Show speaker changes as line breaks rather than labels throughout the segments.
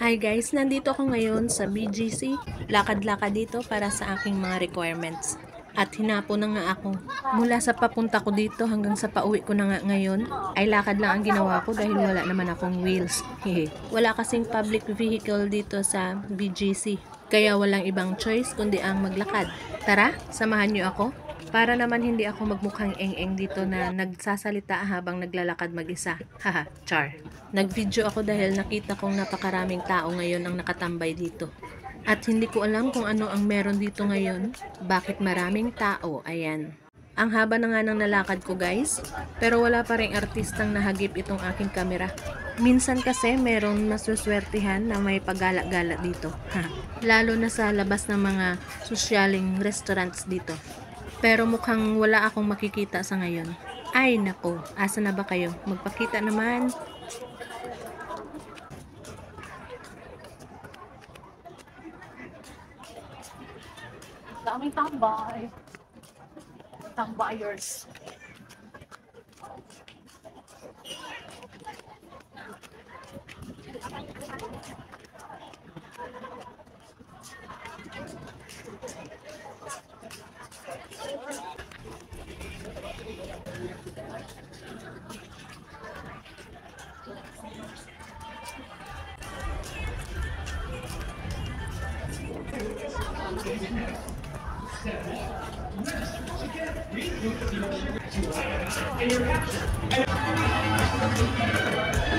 Hi guys, nandito ako ngayon sa BGC. Lakad-lakad dito para sa aking mga requirements. At hinapo na nga ako. Mula sa papunta ko dito hanggang sa pauwi ko na nga ngayon, ay lakad lang ang ginawa ko dahil wala naman akong wheels. Wala kasing public vehicle dito sa BGC. Kaya walang ibang choice kundi ang maglakad. Tara, samahan niyo ako. Para naman hindi ako magmukhang eng-eng dito na nagsasalita habang naglalakad mag-isa. Haha, char. Nag-video ako dahil nakita kong napakaraming tao ngayon ang nakatambay dito. At hindi ko alam kung ano ang meron dito ngayon. Bakit maraming tao? Ayan. Ang haba na nga ng nalakad ko guys. Pero wala pa ring artistang nahagip itong aking kamera. Minsan kasi meron masuswertihan na may pagala-gala dito. Lalo na sa labas ng mga sosyaling restaurants dito. Pero mukhang wala akong makikita sa ngayon. Ay nako, asa na ba kayo? Magpakita naman.
Daming tambay. Tambayers.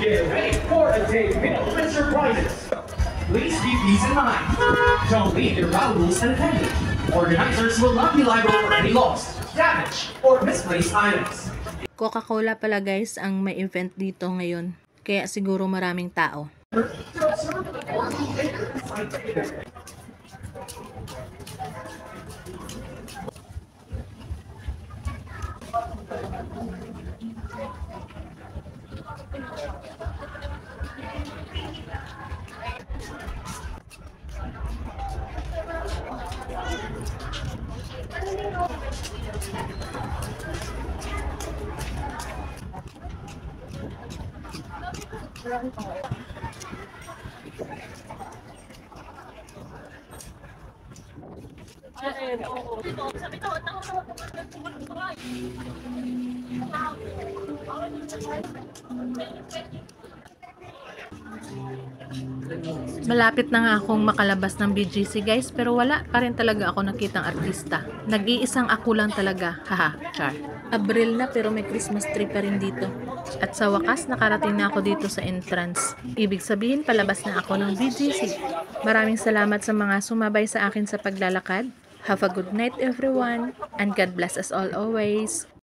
Get ready for a day filled with surprises. Please keep these in mind. Don't leave your valuables unattended. Organizers will not be liable for any loss, damage, or misplaced items.
Coca-Cola pala guys ang may event dito ngayon. Kaya siguro maraming tao. Malapit na nga akong makalabas ng BGC guys, pero wala pa rin talaga ako nakitang artista. Nag-iisang ako lang talaga, haha, char. Abril na pero may Christmas tree pa rin dito. At sa wakas nakarating na ako dito sa entrance. Ibig sabihin palabas na ako ng BGC. Maraming salamat sa mga sumabay sa akin sa paglalakad. Have a good night everyone, and God bless us all always.